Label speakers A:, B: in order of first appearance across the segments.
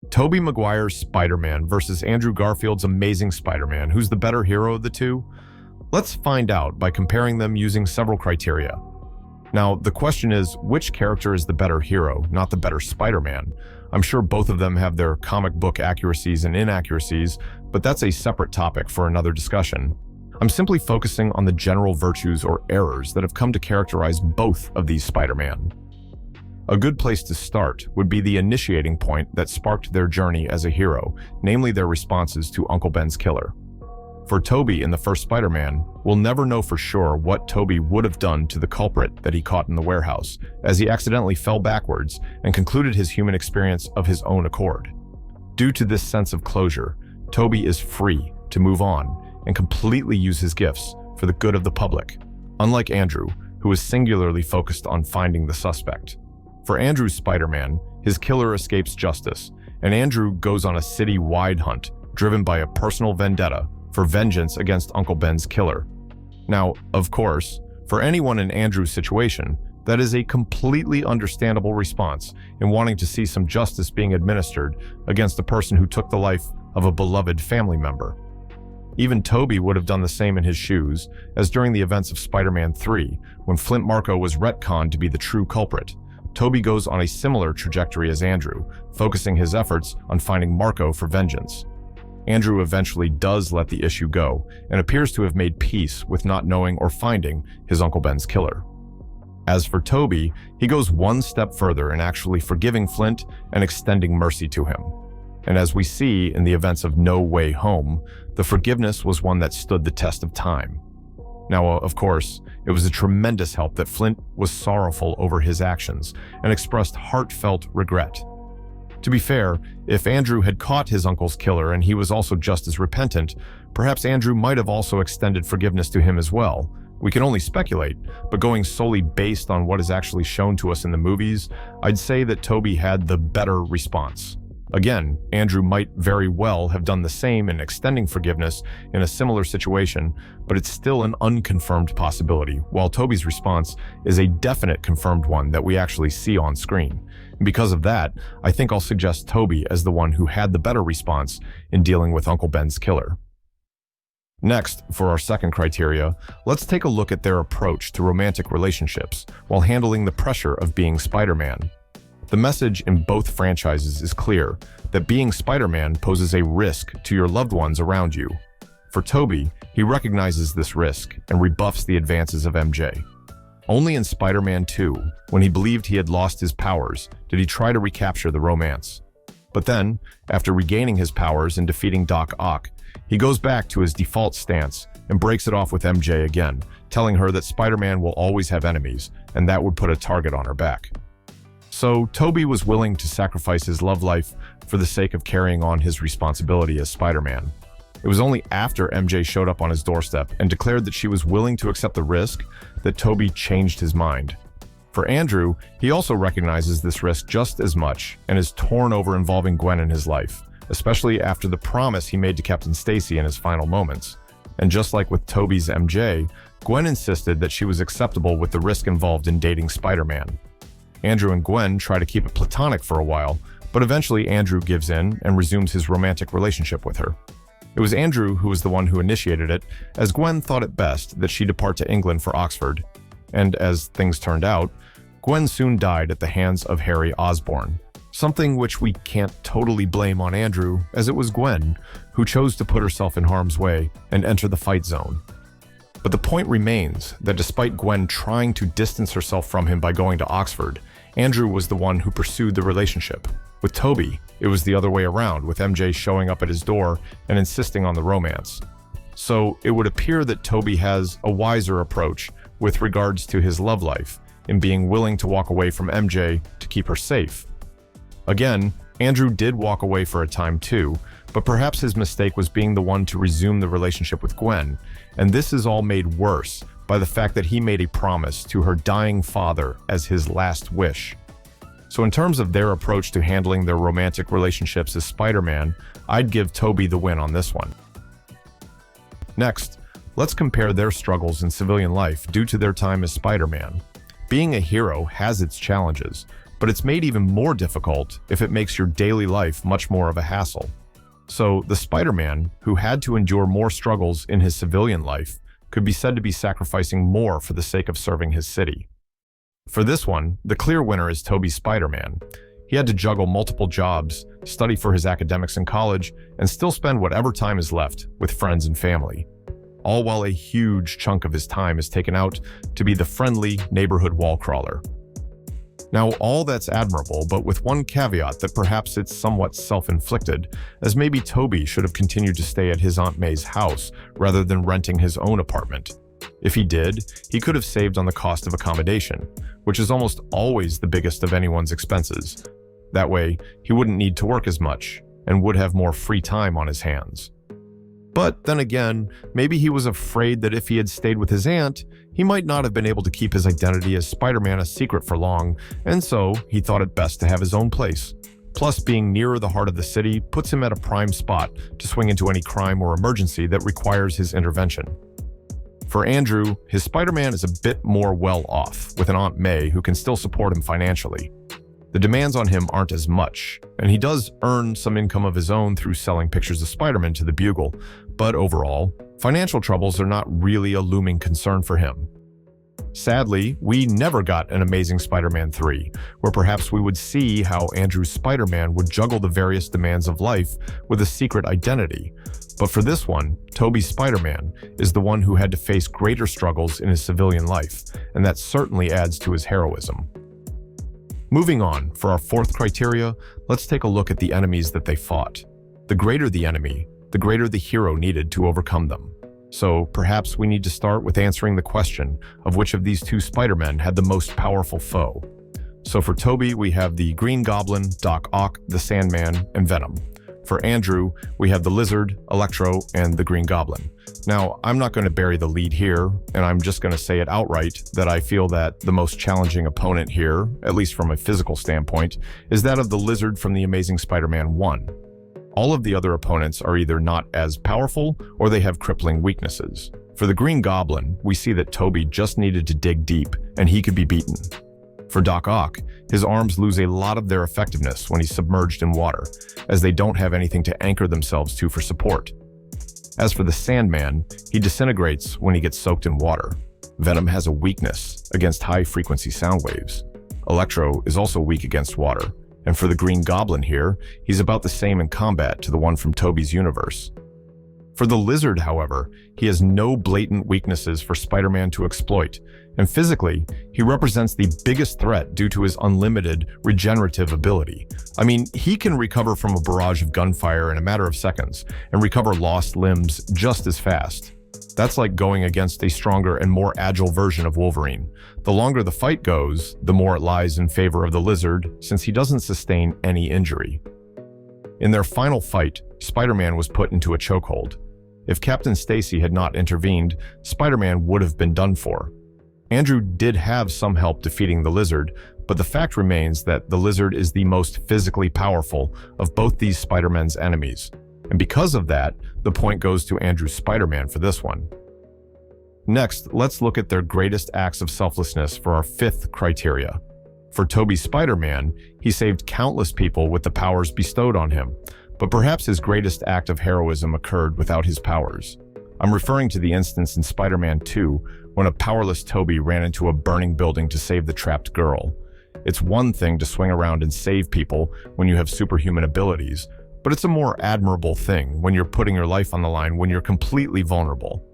A: Tobey Maguire's Spider-Man versus Andrew Garfield's Amazing Spider-Man. Who's the better hero of the two? Let's find out by comparing them using several criteria. Now, the question is, which character is the better hero, not the better Spider-Man? I'm sure both of them have their comic book accuracies and inaccuracies, but that's a separate topic for another discussion. I'm simply focusing on the general virtues or errors that have come to characterize both of these Spider-Man. A good place to start would be the initiating point that sparked their journey as a hero, namely their responses to Uncle Ben's killer. For Tobey in the first Spider-Man, we'll never know for sure what Tobey would have done to the culprit that he caught in the warehouse, as he accidentally fell backwards and concluded his human experience of his own accord. Due to this sense of closure, Tobey is free to move on and completely use his gifts for the good of the public, unlike Andrew, who is singularly focused on finding the suspect. For Andrew's Spider-Man, his killer escapes justice, and Andrew goes on a city-wide hunt driven by a personal vendetta for vengeance against Uncle Ben's killer. Now, of course, for anyone in Andrew's situation, that is a completely understandable response in wanting to see some justice being administered against a person who took the life of a beloved family member. Even Tobey would have done the same in his shoes, as during the events of Spider-Man 3, when Flint Marko was retconned to be the true culprit. Tobey goes on a similar trajectory as Andrew, focusing his efforts on finding Marko for vengeance. Andrew eventually does let the issue go and appears to have made peace with not knowing or finding his Uncle Ben's killer. As for Tobey, he goes one step further in actually forgiving Flint and extending mercy to him. And as we see in the events of No Way Home, the forgiveness was one that stood the test of time. Now, of course, it was a tremendous help that Flint was sorrowful over his actions and expressed heartfelt regret. To be fair, if Andrew had caught his uncle's killer and he was also just as repentant, perhaps Andrew might have also extended forgiveness to him as well. We can only speculate, but going solely based on what is actually shown to us in the movies, I'd say that Tobey had the better response. Again, Andrew might very well have done the same in extending forgiveness in a similar situation, but it's still an unconfirmed possibility, while Tobey's response is a definite confirmed one that we actually see on screen. And because of that, I think I'll suggest Tobey as the one who had the better response in dealing with Uncle Ben's killer. Next, for our second criteria, let's take a look at their approach to romantic relationships while handling the pressure of being Spider-Man. The message in both franchises is clear, that being Spider-Man poses a risk to your loved ones around you. For Tobey, he recognizes this risk and rebuffs the advances of MJ. Only in Spider-Man 2, when he believed he had lost his powers, did he try to recapture the romance. But then, after regaining his powers and defeating Doc Ock, he goes back to his default stance and breaks it off with MJ again, telling her that Spider-Man will always have enemies, and that would put a target on her back. So Tobey was willing to sacrifice his love life for the sake of carrying on his responsibility as Spider-Man. It was only after MJ showed up on his doorstep and declared that she was willing to accept the risk that Tobey changed his mind. For Andrew, he also recognizes this risk just as much and is torn over involving Gwen in his life, especially after the promise he made to Captain Stacy in his final moments. And just like with Tobey's MJ, Gwen insisted that she was acceptable with the risk involved in dating Spider-Man. Andrew and Gwen try to keep it platonic for a while, but eventually Andrew gives in and resumes his romantic relationship with her. It was Andrew who was the one who initiated it, as Gwen thought it best that she depart to England for Oxford. And as things turned out, Gwen soon died at the hands of Harry Osborn. Something which we can't totally blame on Andrew, as it was Gwen who chose to put herself in harm's way and enter the fight zone. But the point remains that despite Gwen trying to distance herself from him by going to Oxford, Andrew was the one who pursued the relationship. With Tobey, it was the other way around, with MJ showing up at his door and insisting on the romance. So it would appear that Tobey has a wiser approach with regards to his love life, in being willing to walk away from MJ to keep her safe. Again, Andrew did walk away for a time too, but perhaps his mistake was being the one to resume the relationship with Gwen, and this is all made worse by the fact that he made a promise to her dying father as his last wish. So in terms of their approach to handling their romantic relationships as Spider-Man, I'd give Tobey the win on this one. Next, let's compare their struggles in civilian life due to their time as Spider-Man. Being a hero has its challenges, but it's made even more difficult if it makes your daily life much more of a hassle. So the Spider-Man, who had to endure more struggles in his civilian life, could be said to be sacrificing more for the sake of serving his city. For this one, the clear winner is Tobey Spider-Man. He had to juggle multiple jobs, study for his academics in college, and still spend whatever time is left with friends and family, all while a huge chunk of his time is taken out to be the friendly neighborhood wall crawler. Now, all that's admirable, but with one caveat that perhaps it's somewhat self-inflicted, as maybe Tobey should have continued to stay at his Aunt May's house rather than renting his own apartment. If he did, he could have saved on the cost of accommodation, which is almost always the biggest of anyone's expenses. That way, he wouldn't need to work as much and would have more free time on his hands. But then again, maybe he was afraid that if he had stayed with his aunt, he might not have been able to keep his identity as Spider-Man a secret for long, and so he thought it best to have his own place. Plus, being nearer the heart of the city puts him at a prime spot to swing into any crime or emergency that requires his intervention. For Andrew, his Spider-Man is a bit more well off, with an Aunt May who can still support him financially. The demands on him aren't as much, and he does earn some income of his own through selling pictures of Spider-Man to the Bugle, but overall, financial troubles are not really a looming concern for him. Sadly, we never got an Amazing Spider-Man 3, where perhaps we would see how Andrew's Spider-Man would juggle the various demands of life with a secret identity. But for this one, Tobey's Spider-Man is the one who had to face greater struggles in his civilian life, and that certainly adds to his heroism. Moving on, for our fourth criteria, let's take a look at the enemies that they fought. The greater the enemy, the greater the hero needed to overcome them. So perhaps we need to start with answering the question of which of these two Spider-Men had the most powerful foe. So for Tobey, we have the Green Goblin, Doc Ock, the Sandman, and Venom. For Andrew, we have the Lizard, Electro, and the Green Goblin. Now, I'm not going to bury the lead here, and I'm just going to say it outright that I feel that the most challenging opponent here, at least from a physical standpoint, is that of the Lizard from The Amazing Spider-Man 1. All of the other opponents are either not as powerful or they have crippling weaknesses. For the Green Goblin, we see that Tobey just needed to dig deep, and he could be beaten. For Doc Ock, his arms lose a lot of their effectiveness when he's submerged in water, as they don't have anything to anchor themselves to for support. As for the Sandman, he disintegrates when he gets soaked in water. Venom has a weakness against high-frequency sound waves. Electro is also weak against water, and for the Green Goblin here, he's about the same in combat to the one from Tobey's universe. For the Lizard, however, he has no blatant weaknesses for Spider-Man to exploit, and physically, he represents the biggest threat due to his unlimited regenerative ability. I mean, he can recover from a barrage of gunfire in a matter of seconds and recover lost limbs just as fast. That's like going against a stronger and more agile version of Wolverine. The longer the fight goes, the more it lies in favor of the Lizard, since he doesn't sustain any injury. In their final fight, Spider-Man was put into a chokehold. If Captain Stacy had not intervened, Spider-Man would have been done for. Andrew did have some help defeating the Lizard, but the fact remains that the Lizard is the most physically powerful of both these Spider-Man's enemies. And because of that, the point goes to Andrew's Spider-Man for this one. Next, let's look at their greatest acts of selflessness for our fifth criteria. For Tobey's Spider-Man, he saved countless people with the powers bestowed on him, but perhaps his greatest act of heroism occurred without his powers. I'm referring to the instance in Spider-Man 2 when a powerless Tobey ran into a burning building to save the trapped girl. It's one thing to swing around and save people when you have superhuman abilities, but it's a more admirable thing when you're putting your life on the line when you're completely vulnerable.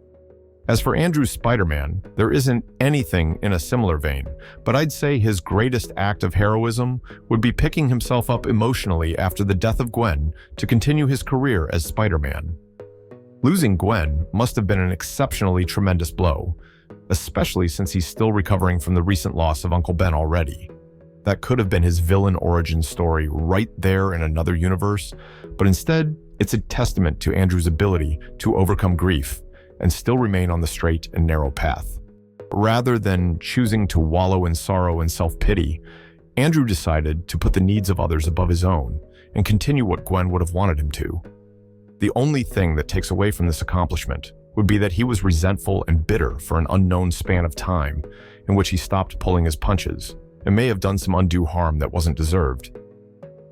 A: As for Andrew's Spider-Man, there isn't anything in a similar vein, but I'd say his greatest act of heroism would be picking himself up emotionally after the death of Gwen to continue his career as Spider-Man. Losing Gwen must have been an exceptionally tremendous blow, especially since he's still recovering from the recent loss of Uncle Ben already. That could have been his villain origin story right there in another universe, but instead, it's a testament to Andrew's ability to overcome grief and still remain on the straight and narrow path. Rather than choosing to wallow in sorrow and self-pity, Andrew decided to put the needs of others above his own and continue what Gwen would have wanted him to. The only thing that takes away from this accomplishment would be that he was resentful and bitter for an unknown span of time in which he stopped pulling his punches, and may have done some undue harm that wasn't deserved.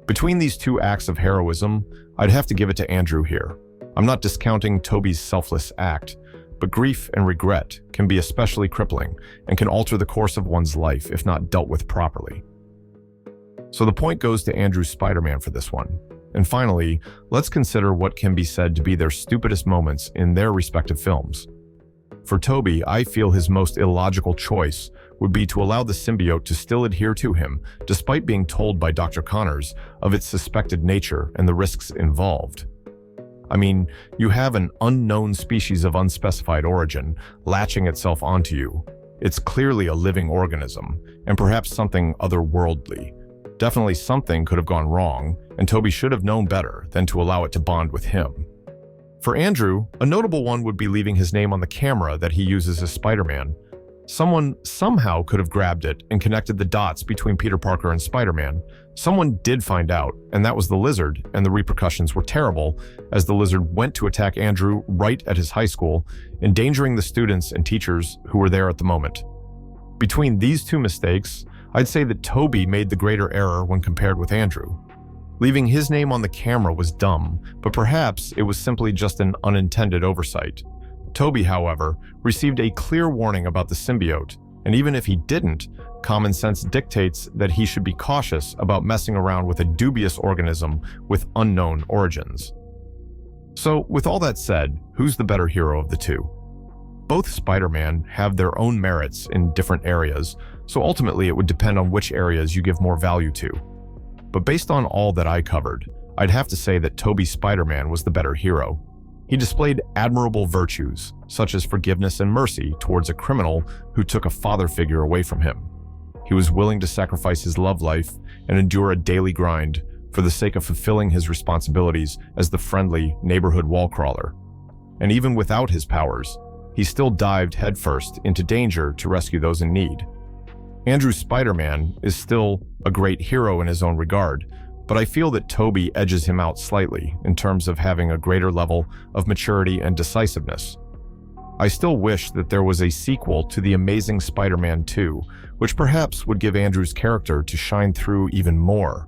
A: Between these two acts of heroism, I'd have to give it to Andrew here. I'm not discounting Tobey's selfless act, but grief and regret can be especially crippling and can alter the course of one's life if not dealt with properly. So the point goes to Andrew's Spider-Man for this one. And finally, let's consider what can be said to be their stupidest moments in their respective films. For Tobey, I feel his most illogical choice would be to allow the symbiote to still adhere to him, despite being told by Dr. Connors of its suspected nature and the risks involved. I mean, you have an unknown species of unspecified origin latching itself onto you. It's clearly a living organism, and perhaps something otherworldly. Definitely something could have gone wrong, and Tobey should have known better than to allow it to bond with him. For Andrew, a notable one would be leaving his name on the camera that he uses as Spider-Man. Someone somehow could have grabbed it and connected the dots between Peter Parker and Spider-Man. Someone did find out, and that was the Lizard, and the repercussions were terrible, as the Lizard went to attack Andrew right at his high school, endangering the students and teachers who were there at the moment. Between these two mistakes, I'd say that Tobey made the greater error when compared with Andrew. Leaving his name on the camera was dumb, but perhaps it was simply just an unintended oversight. Tobey, however, received a clear warning about the symbiote, and even if he didn't, common sense dictates that he should be cautious about messing around with a dubious organism with unknown origins. So, with all that said, who's the better hero of the two? Both Spider-Man have their own merits in different areas, so ultimately it would depend on which areas you give more value to. But based on all that I covered, I'd have to say that Tobey's Spider-Man was the better hero. He displayed admirable virtues, such as forgiveness and mercy towards a criminal who took a father figure away from him. He was willing to sacrifice his love life and endure a daily grind for the sake of fulfilling his responsibilities as the friendly neighborhood wall crawler. And even without his powers, he still dived headfirst into danger to rescue those in need. Andrew's Spider-Man is still a great hero in his own regard, but I feel that Tobey edges him out slightly in terms of having a greater level of maturity and decisiveness. I still wish that there was a sequel to The Amazing Spider-Man 2, which perhaps would give Andrew's character to shine through even more.